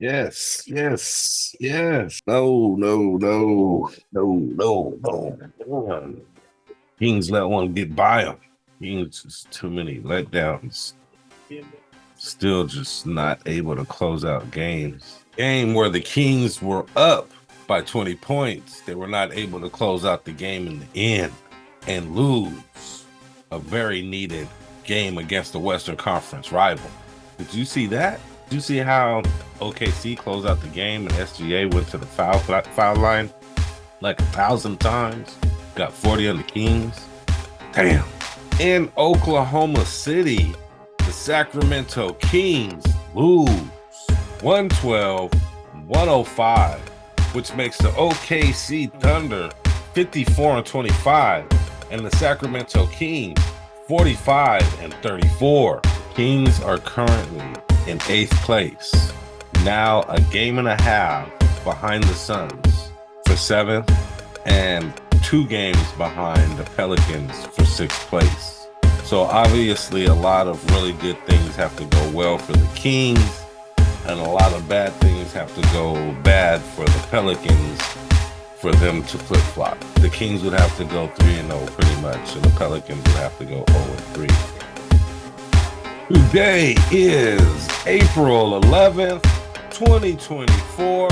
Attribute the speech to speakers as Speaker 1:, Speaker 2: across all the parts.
Speaker 1: Yes, yes, yes. No, no, no, no, no, no. Kings let one get by them. Kings just too many letdowns. Still just not able to close out games. Game where the Kings were up by 20 points. They were not able to close out the game in the end and lose a very needed game against the Western Conference rival. Did you see that? Did you see how OKC closed out the game and SGA went to the foul line like 1,000 times? Got 40 on the Kings. Damn. In Oklahoma City, the Sacramento Kings lose 112-105, which makes the OKC Thunder 54-25 and the Sacramento Kings 45-34. Kings are currently in 8th place, now a game and a half behind the Suns for 7th and 2 games behind the Pelicans for 6th place. So obviously a lot of really good things have to go well for the Kings, and a lot of bad things have to go bad for the Pelicans for them to flip-flop. The Kings would have to go 3-0 pretty much, and the Pelicans would have to go 0-3. Today is April 11th, 2024.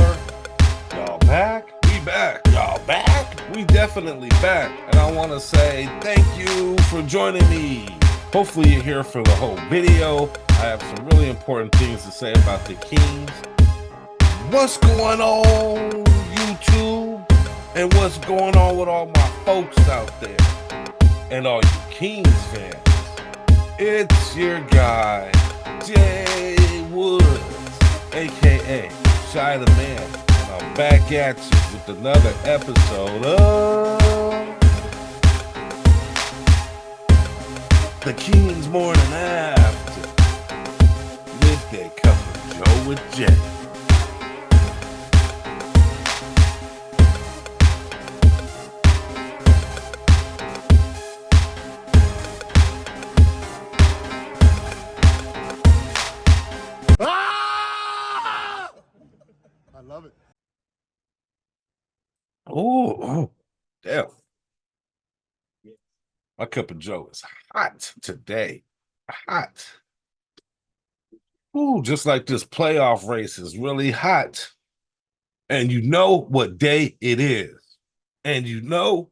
Speaker 1: Y'all back? We back. Y'all back? We definitely back. And I want to say thank you for joining me. Hopefully you're here for the whole video. I have some really important things to say about the Kings. What's going on, YouTube? And what's going on with all my folks out there? And all you Kings fans. It's your guy, Jay Woods, a.k.a. Shy the Man. And I'm back at you with another episode of the Kings Morning After. Midday Cup of Joe with Jay.
Speaker 2: I love it.
Speaker 1: Oh, damn. My cup of Joe is hot today. Hot. Ooh, just like this playoff race is really hot. And you know what day it is. And you know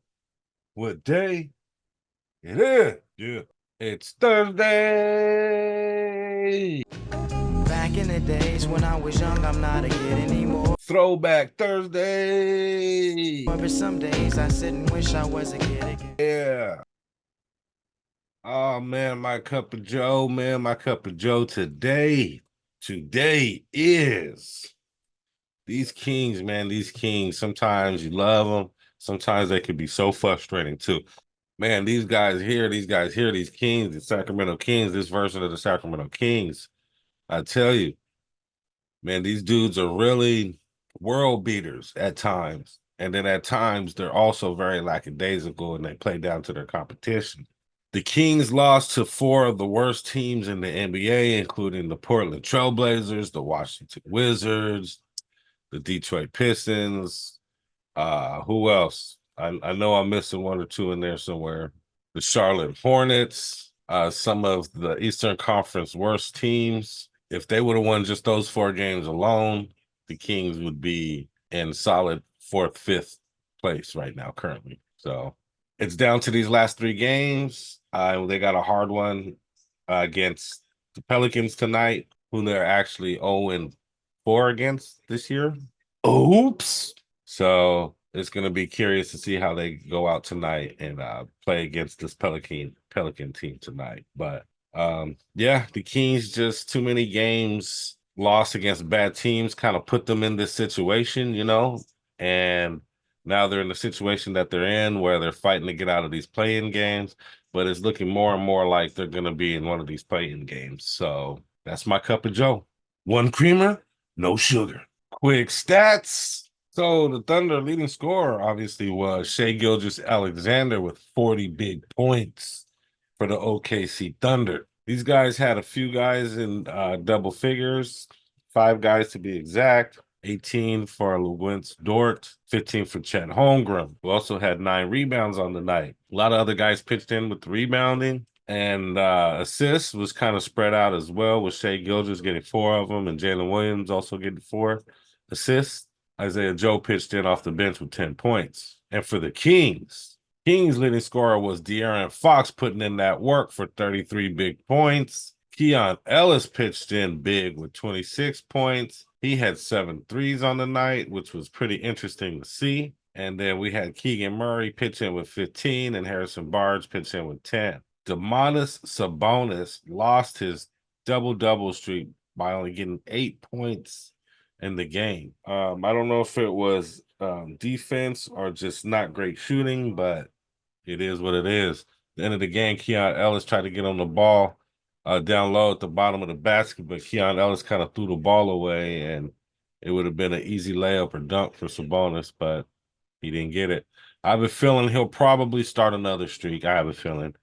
Speaker 1: what day it is. Yeah. It's Thursday.
Speaker 3: Back in the days when I was young, I'm not a kid anymore.
Speaker 1: Throwback Thursday.
Speaker 3: But some days I sit and wish I was a kid again.
Speaker 1: Yeah. Oh, man, my cup of Joe, man, my cup of Joe today. Today is these Kings, man, these Kings. Sometimes you love them. Sometimes they can be so frustrating, too. Man, these guys here, these Kings, the Sacramento Kings, this version of the Sacramento Kings. I tell you, man, these dudes are really world beaters at times. And then at times, they're also very lackadaisical and they play down to their competition. The Kings lost to 4 of the worst teams in the NBA, including the Portland Trailblazers, the Washington Wizards, the Detroit Pistons. Who else? I know I'm missing 1 or 2 in there somewhere. The Charlotte Hornets, some of the Eastern Conference worst teams. If they would have won just those 4 games alone, the Kings would be in solid 4th, 5th place right now currently. So it's down to these last 3 games. They got a hard one against the Pelicans tonight, who they're actually 0-4 against this year. Oops. So it's going to be curious to see how they go out tonight and play against this Pelican team tonight. But yeah, the Kings, just too many games lost against bad teams kind of put them in this situation, you know, and now they're in the situation that they're in where they're fighting to get out of these play-in games, but it's looking more and more like they're going to be in one of these play-in games. So that's my cup of Joe. 1 creamer, no sugar. Quick stats. So the Thunder leading scorer obviously was Shai Gilgeous-Alexander with 40 big points for the OKC Thunder. These guys had a few guys in double figures 5 guys to be exact. 18 for Lewis Dort, 15 for Chet Holmgren, who also had 9 rebounds on the night. A lot of other guys pitched in with the rebounding, and assists was kind of spread out as well, with Shea Gilgeous getting 4 of them and Jalen Williams also getting 4 assists. Isaiah Joe pitched in off the bench with 10 points. And for the Kings leading scorer was De'Aaron Fox, putting in that work for 33 big points. Keon Ellis pitched in big with 26 points. He had 7 threes on the night, which was pretty interesting to see. And then we had Keegan Murray pitch in with 15 and Harrison Barnes pitch in with 10. Domantas Sabonis lost his double-double streak by only getting 8 points in the game. I don't know if it was defense or just not great shooting, but it is what it is. At the end of the game, Keon Ellis tried to get on the ball down low at the bottom of the basket, but Keon Ellis kind of threw the ball away, and it would have been an easy layup or dunk for Sabonis, but he didn't get it. I have a feeling he'll probably start another streak. I have a feeling.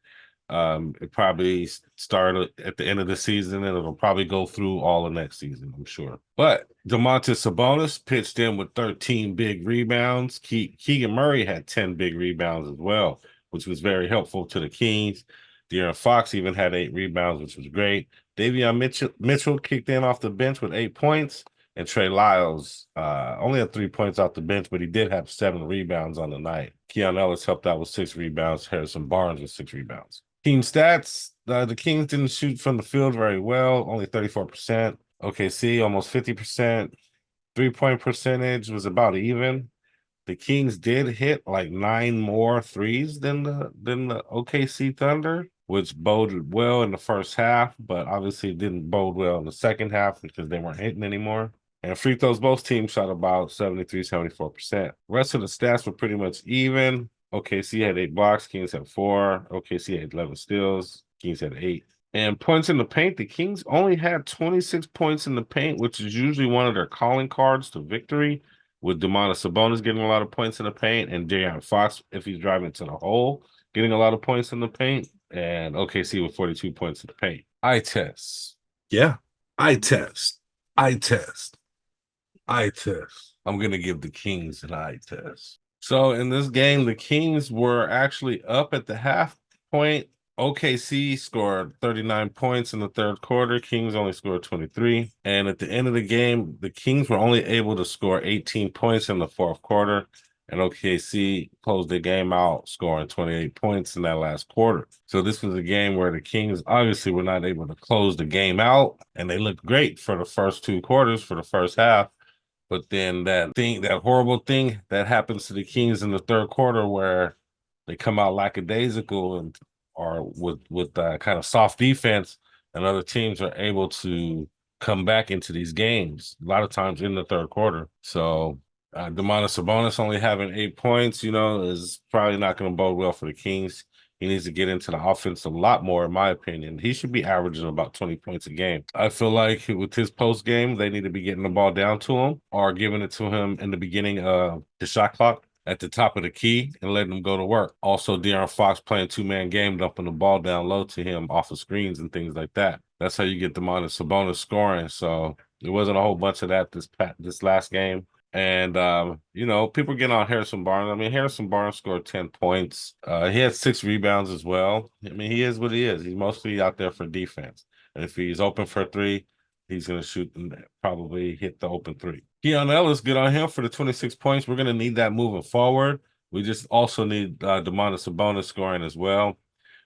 Speaker 1: It probably started at the end of the season, and it'll probably go through all of next season, I'm sure. But Domantas Sabonis pitched in with 13 big rebounds. Keegan Murray had 10 big rebounds as well, which was very helpful to the Kings. De'Aaron Fox even had 8 rebounds, which was great. Davion Mitchell kicked in off the bench with 8 points. And Trey Lyles only had 3 points off the bench, but he did have 7 rebounds on the night. Keon Ellis helped out with 6 rebounds. Harrison Barnes with 6 rebounds. Team stats, the Kings didn't shoot from the field very well, only 34%. OKC, almost 50%. 3-point percentage was about even. The Kings did hit like 9 more threes than the OKC Thunder, which boded well in the first half, but obviously didn't bode well in the second half because they weren't hitting anymore. And free throws, both teams shot about 73, 74%. Rest of the stats were pretty much even. OKC had 8 blocks, Kings had 4. OKC had 11 steals, Kings had 8. And points in the paint, the Kings only had 26 points in the paint, which is usually one of their calling cards to victory, with Domantas Sabonis getting a lot of points in the paint, and De'Aaron Fox, if he's driving to the hole, getting a lot of points in the paint, and OKC with 42 points in the paint. Eye test. Yeah, eye test. Eye test. Eye test. I'm going to give the Kings an eye test. So in this game, the Kings were actually up at the half point. OKC scored 39 points in the third quarter. Kings only scored 23. And at the end of the game, the Kings were only able to score 18 points in the fourth quarter. And OKC closed the game out, scoring 28 points in that last quarter. So this was a game where the Kings obviously were not able to close the game out. And they looked great for the first 2 quarters, for the first half. But then that horrible thing that happens to the Kings in the third quarter, where they come out lackadaisical and or with kind of soft defense, and other teams are able to come back into these games a lot of times in the third quarter. So Domantas Sabonis only having 8 points, is probably not going to bode well for the Kings. He needs to get into the offense a lot more, in my opinion. He should be averaging about 20 points a game. I feel like with his post game, they need to be getting the ball down to him or giving it to him in the beginning of the shot clock at the top of the key and letting him go to work. Also, De'Aaron Fox playing 2-man game, dumping the ball down low to him off of screens and things like that. That's how you get Domantas Sabonis scoring. So there wasn't a whole bunch of that this last game. And, people getting on Harrison Barnes. I mean, Harrison Barnes scored 10 points. He had 6 rebounds as well. I mean, he is what he is. He's mostly out there for defense. And if he's open for a 3, he's going to shoot and probably hit the open 3. Keon Ellis, good on him for the 26 points. We're going to need that moving forward. We just also need Domantas Sabonis scoring as well.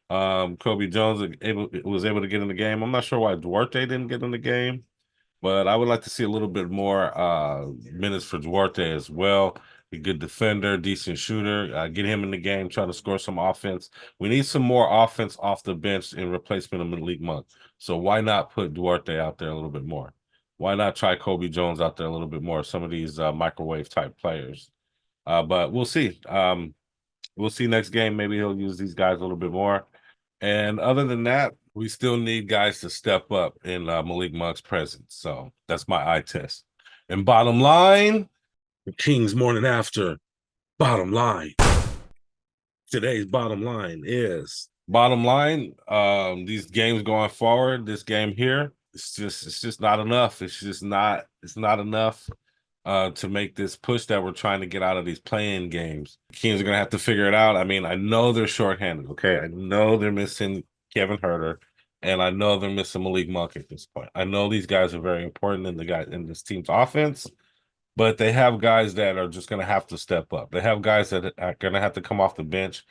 Speaker 1: Kobe Jones was able to get in the game. I'm not sure why Duarte didn't get in the game, but I would like to see a little bit more minutes for Duarte as well. A good defender, decent shooter. Get him in the game, try to score some offense. We need some more offense off the bench in replacement of Malik Monk. So why not put Duarte out there a little bit more? Why not try Kobe Jones out there a little bit more? Some of these microwave type players. But we'll see. We'll see next game. Maybe he'll use these guys a little bit more. And other than that, we still need guys to step up in Malik Monk's presence. So that's my eye test. And bottom line, the Kings morning after. Bottom line. Today's bottom line is these games going forward, this game here, it's just not enough. It's not enough to make this push that we're trying to get out of these playing games. Kings are gonna have to figure it out. I mean, I know they're shorthanded, okay? I know they're missing Kevin Herter, and I know they're missing Malik Monk at this point. I know these guys are very important in the guys in this team's offense, but they have guys that are just going to have to step up. They have guys that are going to have to come off the bench,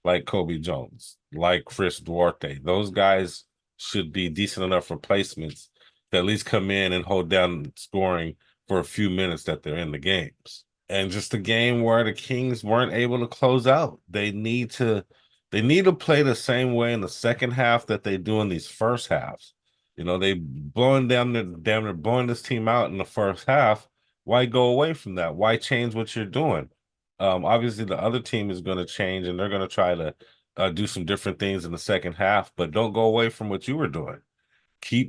Speaker 1: like Kobe Jones, like Chris Duarte. Those guys should be decent enough replacements to at least come in and hold down scoring for a few minutes that they're in the games. And just a game where the Kings weren't able to close out. They need to play the same way in the second half that they do in these first halves. You know, they blowing down the damn near blowing this team out in the first half. Why go away from that? Why change what you're doing? Obviously, the other team is going to change and they're going to try to do some different things in the second half, but don't go away from what you were doing.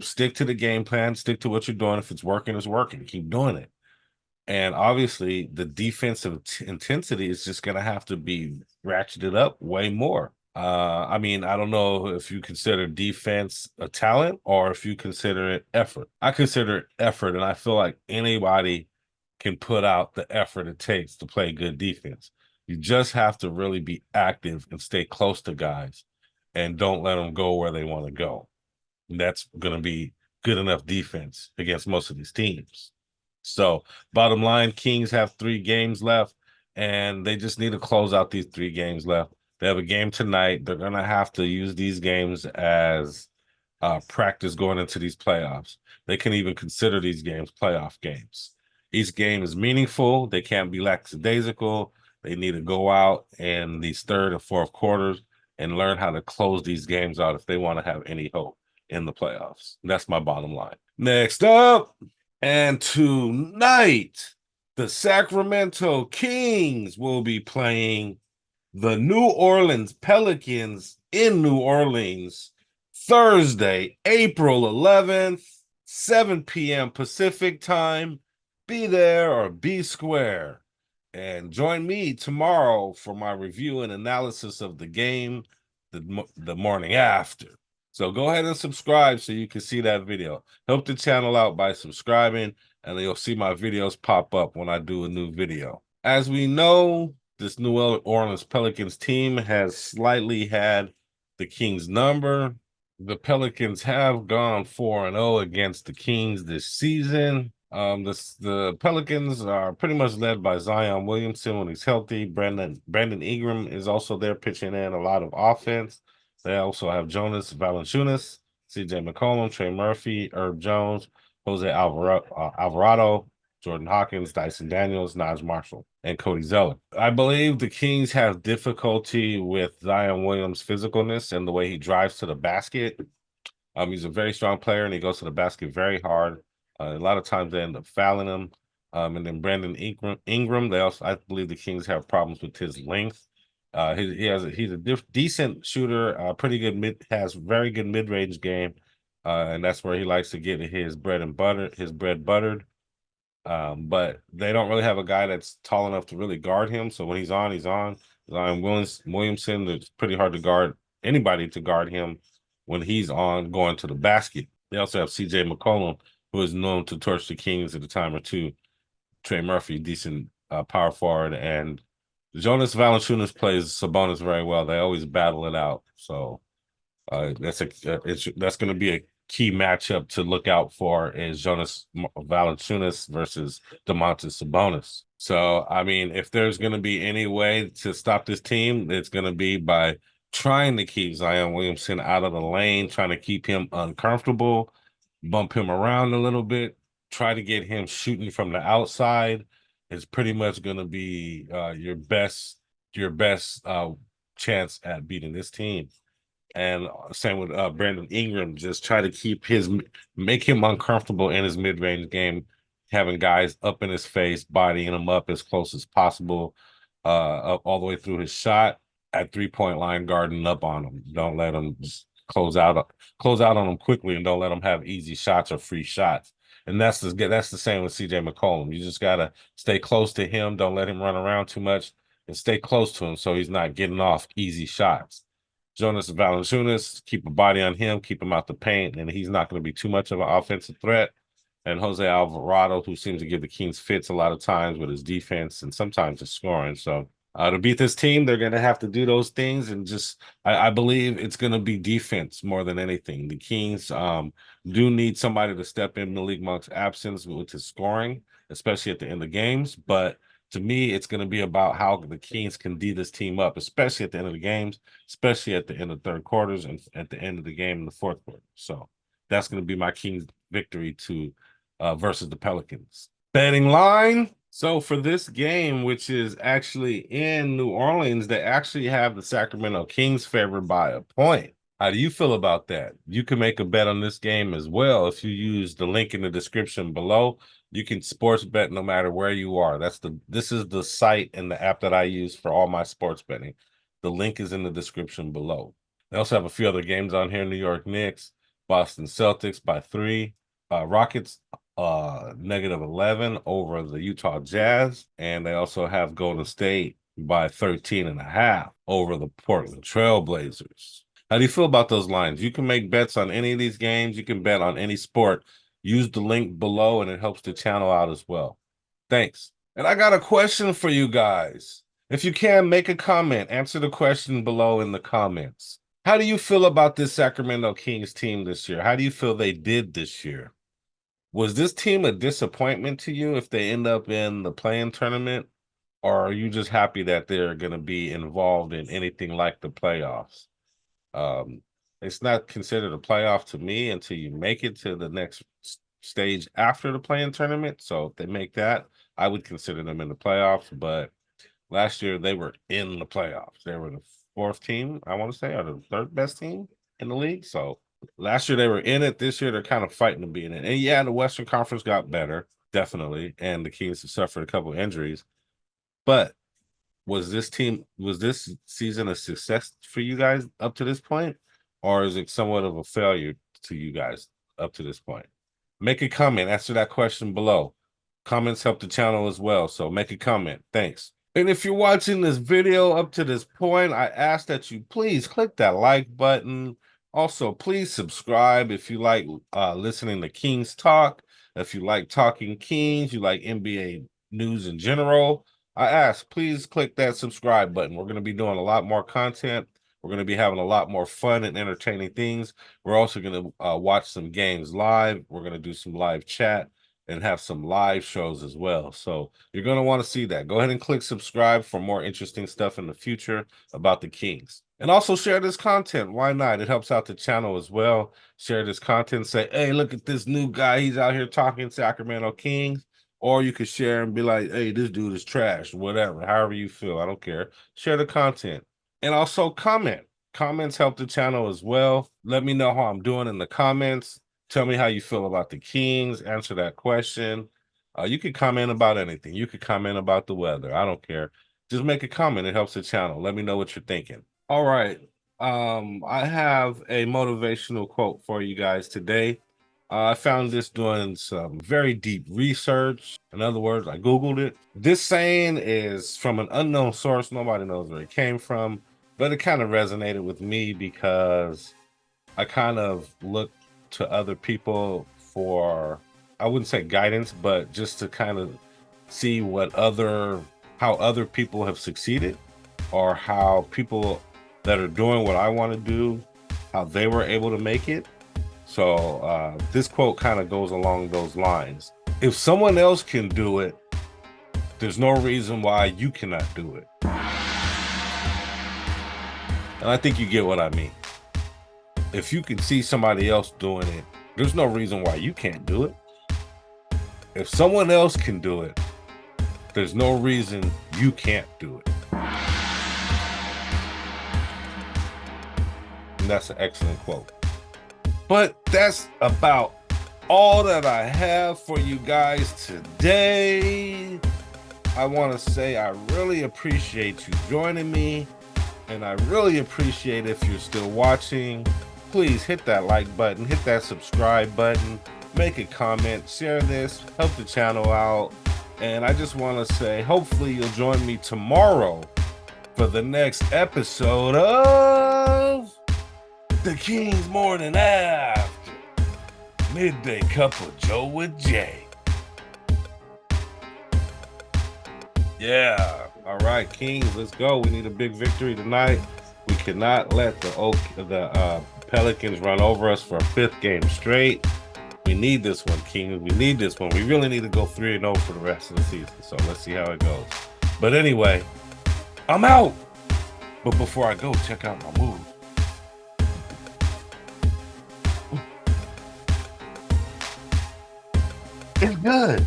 Speaker 1: Stick to the game plan, stick to what you're doing. If it's working, it's working. Keep doing it. And obviously, the defensive intensity is just going to have to be ratcheted up way more. I mean, I don't know if you consider defense a talent or if you consider it effort. I consider it effort, and I feel like anybody can put out the effort it takes to play good defense. You just have to really be active and stay close to guys and don't let them go where they want to go. And that's going to be good enough defense against most of these teams. So, bottom line, Kings have 3 games left, and they just need to close out these 3 games left. They have a game tonight. They're going to have to use these games as practice going into these playoffs. They can even consider these games playoff games. Each game is meaningful. They can't be lackadaisical. They need to go out in these third and fourth quarters and learn how to close these games out if they want to have any hope in the playoffs. That's my bottom line. Next up, and tonight, the Sacramento Kings will be playing the New Orleans Pelicans in New Orleans Thursday, April 11th, 7 p.m. Pacific time. Be there or be square. And join me tomorrow for my review and analysis of the game the morning after. So go ahead and subscribe so you can see that video. Help the channel out by subscribing, and you'll see my videos pop up when I do a new video. As we know, this New Orleans Pelicans team has slightly had the Kings number. The Pelicans have gone 4-0 against the Kings this season. The Pelicans are pretty much led by Zion Williamson when he's healthy. Brandon Ingram is also there pitching in a lot of offense. They also have Jonas Valanciunas, CJ McCollum, Trey Murphy, Herb Jones, Jose Alvarado, Jordan Hawkins, Dyson Daniels, Naj Marshall, and Cody Zeller. I believe the Kings have difficulty with Zion Williams' physicalness and the way he drives to the basket. He's a very strong player, and he goes to the basket very hard. A lot of times they end up fouling him. And then Brandon Ingram, I believe the Kings have problems with his length. He's a decent shooter, has very good mid-range game, and that's where he likes to get his bread buttered. But they don't really have a guy that's tall enough to really guard him. So when he's on, he's on. Zion Williamson, it's pretty hard to guard anybody to guard him when he's on going to the basket. They also have CJ McCollum, who is known to torch the Kings at a time or two. Trey Murphy, decent power forward, and Jonas Valanciunas plays Sabonis very well. They always battle it out. So that's going to be a key matchup to look out for is Jonas Valanciunas versus Domantas Sabonis. So, I mean, if there's going to be any way to stop this team, it's going to be by trying to keep Zion Williamson out of the lane, trying to keep him uncomfortable, bump him around a little bit, try to get him shooting from the outside. Is pretty much going to be your best chance at beating this team. And same with Brandon Ingram, just try to make him uncomfortable in his mid-range game, having guys up in his face, bodying him up as close as possible, up all the way through his shot at 3-point line, guarding up on him. Don't let him just close out on him quickly, and don't let him have easy shots or free shots. And that's the same with CJ McCollum. You just gotta stay close to him. Don't let him run around too much, and stay close to him so he's not getting off easy shots. Jonas Valanciunas, keep a body on him, keep him out the paint, and he's not going to be too much of an offensive threat. And Jose Alvarado, who seems to give the Kings fits a lot of times with his defense and sometimes his scoring. So to beat this team, they're going to have to do those things. And just, I believe it's going to be defense more than anything. The Kings do need somebody to step in Malik Monk's absence with his scoring, especially at the end of games. But to me, it's going to be about how the Kings can D this team up, especially at the end of the games, especially at the end of third quarters and at the end of the game in the fourth quarter. So that's going to be my Kings victory versus the Pelicans. Betting line. So for this game, which is actually in New Orleans, they actually have the Sacramento Kings favored by a point. How do you feel about that? You can make a bet on this game as well. If you use the link in the description below, you can sports bet no matter where you are. This is the site and the app that I use for all my sports betting. The link is in the description below. They also have a few other games on here. New York Knicks, Boston Celtics by 3, Rockets -11 over the Utah Jazz, and they also have Golden State by 13.5 over the Portland Trailblazers. How do you feel about those lines? You can make bets on any of these games. You can bet on any sport. Use the link below, and it helps the channel out as well. Thanks. And I got a question for you guys. If you can, make a comment. Answer the question below in the comments. How do you feel about this Sacramento Kings team this year? How do you feel they did this year? Was this team a disappointment to you if they end up in the play-in tournament? Or are you just happy that they're going to be involved in anything like the playoffs? It's not considered a playoff to me until you make it to the next stage after the play-in tournament. So if they make that, I would consider them in the playoffs. But last year they were in the playoffs. They were the fourth team, I want to say, or the third best team in the league. So last year they were in it. This year they're kind of fighting to be in it. And yeah, the Western Conference got better, definitely. And the Kings have suffered a couple of injuries. But was this season a success for you guys up to this point? Or is it somewhat of a failure to you guys up to this point? Make a comment. Answer that question below. Comments help the channel as well. So make a comment. Thanks. And if you're watching this video up to this point, I ask that you please click that like button. Also, please subscribe if you like listening to Kings talk. If you like talking Kings, you like NBA news in general, I ask, please click that subscribe button. We're going to be doing a lot more content. We're going to be having a lot more fun and entertaining things. We're also going to watch some games live. We're going to do some live chat and have some live shows as well. So you're going to want to see that. Go ahead and click subscribe for more interesting stuff in the future about the Kings. And also share this content. Why not? It helps out the channel as well. Share this content. Say, hey, look at this new guy. He's out here talking Sacramento Kings. Or you could share and be like, hey, this dude is trash, whatever, however you feel. I don't care. Share the content. And also comment. Comments help the channel as well. Let me know how I'm doing in the comments. Tell me how you feel about the Kings. Answer that question. You could comment about anything. You could comment about the weather. I don't care. Just make a comment. It helps the channel. Let me know what you're thinking. All right. I have a motivational quote for you guys today. I found this doing some very deep research. In other words, I Googled it. This saying is from an unknown source. Nobody knows where it came from, but it kind of resonated with me because I kind of looked to other people for, I wouldn't say guidance, but just to kind of see how other people have succeeded, or how people that are doing what I want to do, how they were able to make it. So this quote kind of goes along those lines. If someone else can do it, there's no reason why you cannot do it. And I think you get what I mean. If you can see somebody else doing it, there's no reason why you can't do it. If someone else can do it, there's no reason you can't do it. And that's an excellent quote. But that's about all that I have for you guys today. I want to say I really appreciate you joining me, and I really appreciate if you're still watching. Please hit that like button, hit that subscribe button, make a comment, share this, help the channel out. And I just want to say, hopefully you'll join me tomorrow for the next episode of of the Kings Morning After Midday Cup of Joe with Jay. Yeah. All right, Kings, let's go. We need a big victory tonight. We cannot let the Pelicans run over us for a 5th game straight. We need this one, Kings. We need this one. We really need to go 3-0 for the rest of the season. So let's see how it goes. But anyway, I'm out. But before I go, check out my move. It's good.